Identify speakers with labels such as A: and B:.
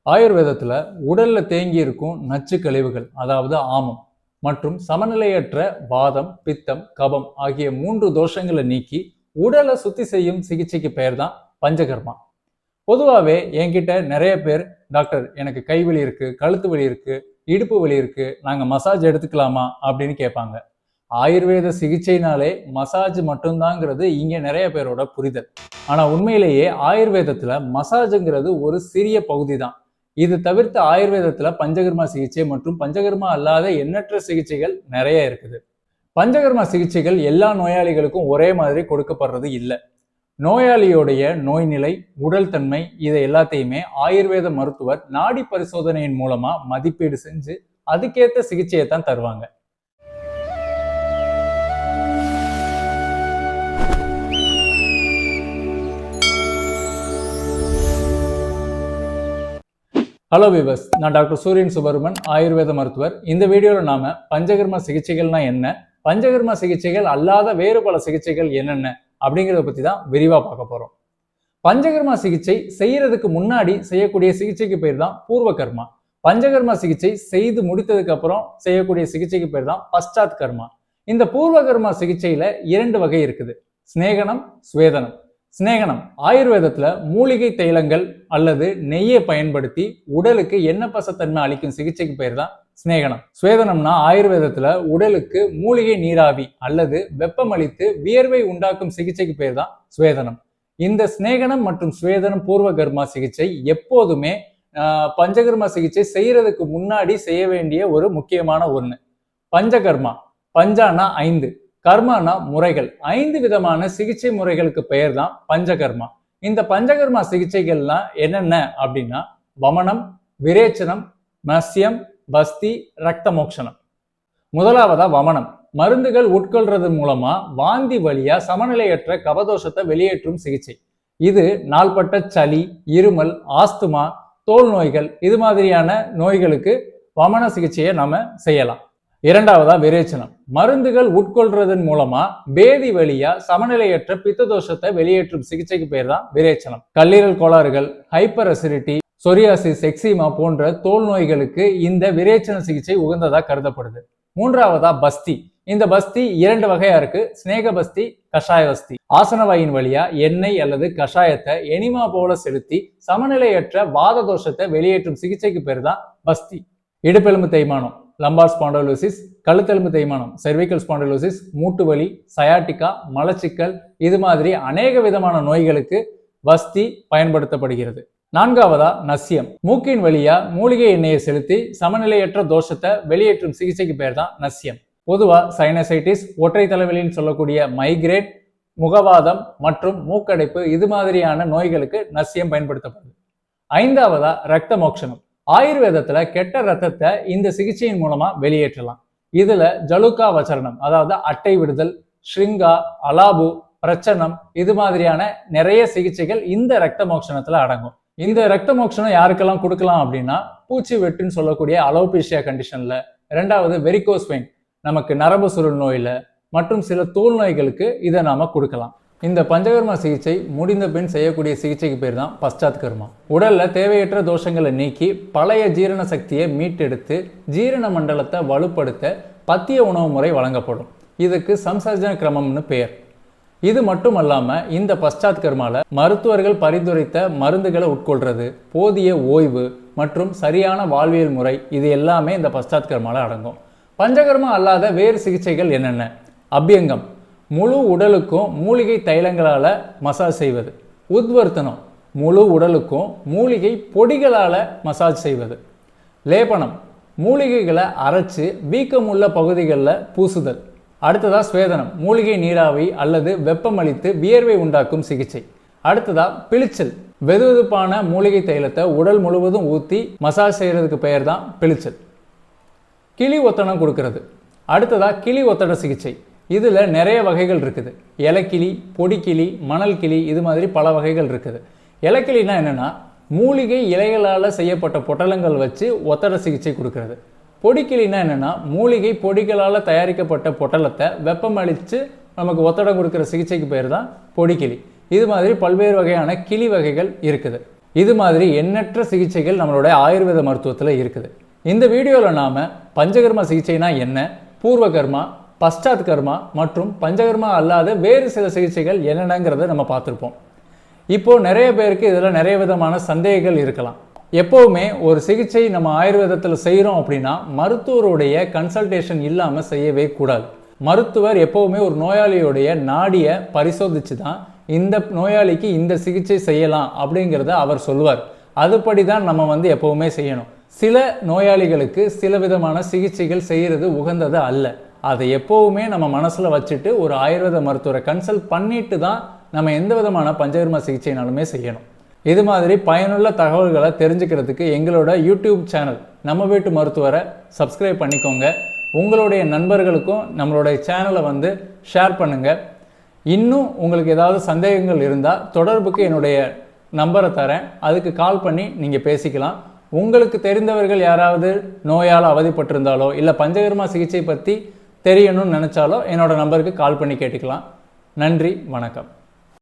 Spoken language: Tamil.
A: ஆயுர்வேதத்துல உடல்ல தேங்கி இருக்கும் நச்சு கழிவுகள், அதாவது ஆமம் மற்றும் சமநிலையற்ற வாதம், பித்தம், கபம் ஆகிய 3 தோஷங்களை நீக்கி உடலை சுத்தி செய்யும் சிகிச்சைக்கு பெயர் தான் பஞ்சகர்மா. பொதுவாகவே என்கிட்ட நிறைய பேர், டாக்டர் எனக்கு கைவலி இருக்கு, கழுத்து வலி இருக்கு, இடுப்பு வலி இருக்கு, நாங்க மசாஜ் எடுத்துக்கலாமா அப்படின்னு கேட்பாங்க. ஆயுர்வேத சிகிச்சைனாலே மசாஜ் மட்டும்தாங்கிறது இங்க நிறைய பேரோட புரிதல். ஆனா உண்மையிலேயே ஆயுர்வேதத்துல மசாஜ்ங்கிறது ஒரு சிறிய பகுதி தான். இது தவிர்த்து ஆயுர்வேதத்துல பஞ்சகர்மா சிகிச்சை மற்றும் பஞ்சகர்மா அல்லாத எண்ணற்ற சிகிச்சைகள் நிறைய இருக்குது. பஞ்சகர்மா சிகிச்சைகள் எல்லா நோயாளிகளுக்கும் ஒரே மாதிரி கொடுக்கப்படுறது இல்லை. நோயாளியோடைய நோய்நிலை, உடல் தன்மை இதை எல்லாத்தையுமே ஆயுர்வேத மருத்துவர் நாடி பரிசோதனையின் மூலமா மதிப்பீடு செஞ்சு அதுக்கேற்ற சிகிச்சையை தான் தருவாங்க. ஹலோ விவர்ஸ், நான் டாக்டர் சூரியன் சுபர்மன், ஆயுர்வேத மருத்துவர். இந்த வீடியோவில் நாம பஞ்சகர்மா சிகிச்சைகள்னா என்ன, பஞ்சகர்மா சிகிச்சைகள் அல்லாத வேறு பல சிகிச்சைகள் என்னென்ன அப்படிங்கிறத பத்தி தான் விரிவா பார்க்க போறோம். பஞ்சகர்மா சிகிச்சை செய்யறதுக்கு முன்னாடி செய்யக்கூடிய சிகிச்சைக்கு பேர் தான் பூர்வகர்மா. பஞ்சகர்மா சிகிச்சை செய்து முடித்ததுக்கு அப்புறம் செய்யக்கூடிய சிகிச்சைக்கு பேர் தான் பஷ்சாத் கர்மா. இந்த பூர்வகர்மா சிகிச்சையில 2 வகை இருக்குது: ஸ்நேகனம், ஸ்வேதனம். ஸ்நேகனம் ஆயுர்வேதத்துல மூலிகை தைலங்கள் அல்லது நெய்யை பயன்படுத்தி உடலுக்கு எண்ணெய் பசத்தன்மை அளிக்கும் சிகிச்சைக்கு பேர் தான் ஸ்நேகனம். ஸ்வேதனம்னா ஆயுர்வேதத்துல உடலுக்கு மூலிகை நீராவி அல்லது வெப்பமளித்து வியர்வை உண்டாக்கும் சிகிச்சைக்கு பேர் தான் ஸ்வேதனம். இந்த ஸ்நேகனம் மற்றும் ஸ்வேதனம் பூர்வகர்மா சிகிச்சை எப்போதுமே பஞ்சகர்மா சிகிச்சை செய்யறதுக்கு முன்னாடி செய்ய வேண்டிய ஒரு முக்கியமான ஒண்ணு. பஞ்சகர்மா, பஞ்சானா 5, கர்மானா முறைகள், 5 விதமான சிகிச்சை முறைகளுக்கு பெயர் தான் பஞ்சகர்மா. இந்த பஞ்சகர்மா சிகிச்சைகள்லாம் என்னென்ன அப்படின்னா வமனம், விரேச்சனம், நஸ்யம், பஸ்தி, ரத்த மோக்ஷனம். முதலாவதா வமனம். மருந்துகள் உட்கொள்றது மூலமா வாந்தி வழியா சமநிலையற்ற கபதோஷத்தை வெளியேற்றும் சிகிச்சை. இது நாள்பட்ட சளி, இருமல், ஆஸ்துமா, தோல் நோய்கள் இது மாதிரியான நோய்களுக்கு வமன சிகிச்சையை நாம செய்யலாம். இரண்டாவதா விரேச்சனம். மருந்துகள் உட்கொள்றதன் மூலமா பேதி வழியா சமநிலையற்ற பித்த தோஷத்தை வெளியேற்றும் சிகிச்சைக்கு பேர் தான் விரேச்சனம். கல்லீரல் கோளாறுகள், ஹைப்பர் அசிடிட்டி, சொரியாசிஸ், எக்ஸிமா போன்ற தோல் நோய்களுக்கு இந்த விரேச்சன சிகிச்சை உகந்ததா கருதப்படுது. மூன்றாவதா பஸ்தி. இந்த பஸ்தி 2 வகையா இருக்கு: ஸ்நேக பஸ்தி, கஷாய பஸ்தி. ஆசனவாயின் வழியா எண்ணெய் அல்லது கஷாயத்தை எனிமா போல செலுத்தி சமநிலையற்ற வாத தோஷத்தை வெளியேற்றும் சிகிச்சைக்கு பேர் தான் பஸ்தி. இடுப்பெலும்பு தேய்மானம், லம்பார் ஸ்பாண்டலோசிஸ், கழுத்தெலும்பு தேய்மானம், செர்விக்கல் ஸ்பாண்டலோசிஸ், மூட்டு வலி, சயாட்டிகா, மலச்சிக்கல் இது மாதிரி அநேக விதமான நோய்களுக்கு பஸ்தி பயன்படுத்தப்படுகிறது. நான்காவதா நஸ்யம். மூக்கின் வழியா மூலிகை எண்ணெயை செலுத்தி சமநிலையற்ற தோஷத்தை வெளியேற்றும் சிகிச்சைக்கு பேர் தான் நஸ்யம். பொதுவா சைனசைட்டிஸ், ஒற்றை தலைவலின்னு சொல்லக்கூடிய மைக்ரேன், முகவாதம் மற்றும் மூக்கடைப்பு இது மாதிரியான நோய்களுக்கு நஸ்யம் பயன்படுத்தப்படுது. ஐந்தாவதா ரத்த மோக்ஷனம். ஆயுர்வேதத்துல கெட்ட ரத்தத்தை இந்த சிகிச்சையின் மூலமா வெளியேற்றலாம். இதுல ஜலுக்கா வச்சரணம், அதாவது அட்டை விடுதல், ஸ்ரிங்கா, அலாபு, பிரச்சனம் இது மாதிரியான நிறைய சிகிச்சைகள் இந்த ரத்த மோக்ஷனத்துல அடங்கும். இந்த ரத்த மோக்ஷனம் யாருக்கெல்லாம் கொடுக்கலாம் அப்படின்னா பூச்சி வெட்டுன்னு சொல்லக்கூடிய அலோபேஷியா கண்டிஷன்ல, இரண்டாவது வெரிகோஸ் வெயின் நமக்கு நரம்பு சுருள் நோயில மற்றும் சில தோல் நோய்களுக்கு இதை நாம கொடுக்கலாம். இந்த பஞ்சகர்மா சிகிச்சை முடிந்த பின் செய்யக்கூடிய சிகிச்சைக்கு பேர் தான் பஷ்சாத் கர்மா. உடல்ல தேவையற்ற தோஷங்களை நீக்கி பழைய ஜீரண சக்தியை மீட்டெடுத்து ஜீரண மண்டலத்தை வலுப்படுத்த பத்திய உணவு முறை வழங்கப்படும். இதுக்கு சம்சர்ஜன கிரமம்னு பெயர். இது மட்டும் அல்லாம இந்த பஷ்சாத் கர்மால மருத்துவர்கள் பரிந்துரைத்த மருந்துகளை உட்கொள்றது, போதிய ஓய்வு மற்றும் சரியான வாழ்வியல் முறை இது எல்லாமே இந்த பஷ்சாத் கர்மால அடங்கும். பஞ்சகர்மா அல்லாத வேறு சிகிச்சைகள் என்னென்ன? அபியங்கம், முழு உடலுக்கும் மூலிகை தைலங்களால மசாஜ் செய்வது. உத்வர்த்தனம், முழு உடலுக்கும் மூலிகை பொடிகளால மசாஜ் செய்வது. லேபனம், மூலிகைகளை அரைச்சு வீக்கமுள்ள பகுதிகளில் பூசுதல். அடுத்ததா ஸ்வேதனம், மூலிகை நீராவி அல்லது வெப்பமளித்து வியர்வை உண்டாக்கும் சிகிச்சை. அடுத்ததா பிளிச்சல், வெதுவெதுப்பான மூலிகை தைலத்தை உடல் முழுவதும் ஊற்றி மசாஜ் செய்யறதுக்கு பெயர் தான் பிளிச்சல். கிளி ஒத்தடம் கொடுக்கறது. அடுத்ததா கிளி ஒத்தட சிகிச்சை. இதுல நிறைய வகைகள் இருக்குது. இலக்கிளி, பொடிக்கிளி, மணல் கிளி இது மாதிரி பல வகைகள் இருக்குது. இலக்கிளினா என்னன்னா மூலிகை இலைகளால் செய்யப்பட்ட பொட்டலங்கள் வச்சு ஒத்தட சிகிச்சை கொடுக்கறது. பொடிக்கிளினா என்னன்னா மூலிகை பொடிகளால் தயாரிக்கப்பட்ட பொட்டலத்தை வெப்பமளித்து நமக்கு ஒத்தடம் கொடுக்குற சிகிச்சைக்கு பேர் தான் பொடிக்கிளி. இது மாதிரி பல்வேறு வகையான கிளி வகைகள் இருக்குது. இது மாதிரி எண்ணற்ற சிகிச்சைகள் நம்மளுடைய ஆயுர்வேத மருத்துவத்தில் இருக்குது. இந்த வீடியோவில் நாம் பஞ்சகர்மா சிகிச்சைனா என்ன, பூர்வ கர்மா, பஷ்டாத் கர்மா மற்றும் பஞ்சகர்மா அல்லாத வேறு சில சிகிச்சைகள் என்னென்னங்கிறத நம்ம பார்த்துருப்போம். இப்போது நிறைய பேருக்கு இதில் நிறைய விதமான சந்தேகங்கள் இருக்கலாம். எப்போவுமே ஒரு சிகிச்சை நம்ம ஆயுர்வேதத்தில் செய்கிறோம் அப்படின்னா மருத்துவருடைய கன்சல்டேஷன் இல்லாமல் செய்யவே கூடாது. மருத்துவர் எப்போவுமே ஒரு நோயாளியுடைய நாடியை பரிசோதித்து தான் இந்த நோயாளிக்கு இந்த சிகிச்சை செய்யலாம் அப்படிங்கிறத அவர் சொல்லுவார். அதுபடி தான் நம்ம எப்போவுமே செய்யணும். சில நோயாளிகளுக்கு சில விதமான சிகிச்சைகள் செய்கிறது உகந்தது அல்ல. அதை எப்போவுமே நம்ம மனசில் வச்சுட்டு ஒரு ஆயுர்வேத மருத்துவரை கன்சல்ட் பண்ணிட்டு தான் நம்ம எந்த விதமான பஞ்சகர்மா சிகிச்சைனாலுமே செய்யணும். இது மாதிரி பயனுள்ள தகவல்களை தெரிஞ்சுக்கிறதுக்கு எங்களோட யூடியூப் சேனல் நம்ம வீட்டு மருத்துவரை சப்ஸ்கிரைப் பண்ணிக்கோங்க. உங்களுடைய நண்பர்களுக்கும் நம்மளுடைய சேனலை ஷேர் பண்ணுங்கள். இன்னும் உங்களுக்கு ஏதாவது சந்தேகங்கள் இருந்தால் தொடர்புக்கு என்னுடைய நம்பரை தரேன், அதுக்கு கால் பண்ணி நீங்கள் பேசிக்கலாம். உங்களுக்கு தெரிந்தவர்கள் யாராவது நோயால் அவதிப்பட்டிருந்தாலோ இல்லை பஞ்சகர்மா சிகிச்சை பற்றி தெரியணும்னு நினச்சாலோ என்னோட நம்பருக்கு கால் பண்ணி கேட்டுக்கலாம். நன்றி, வணக்கம்.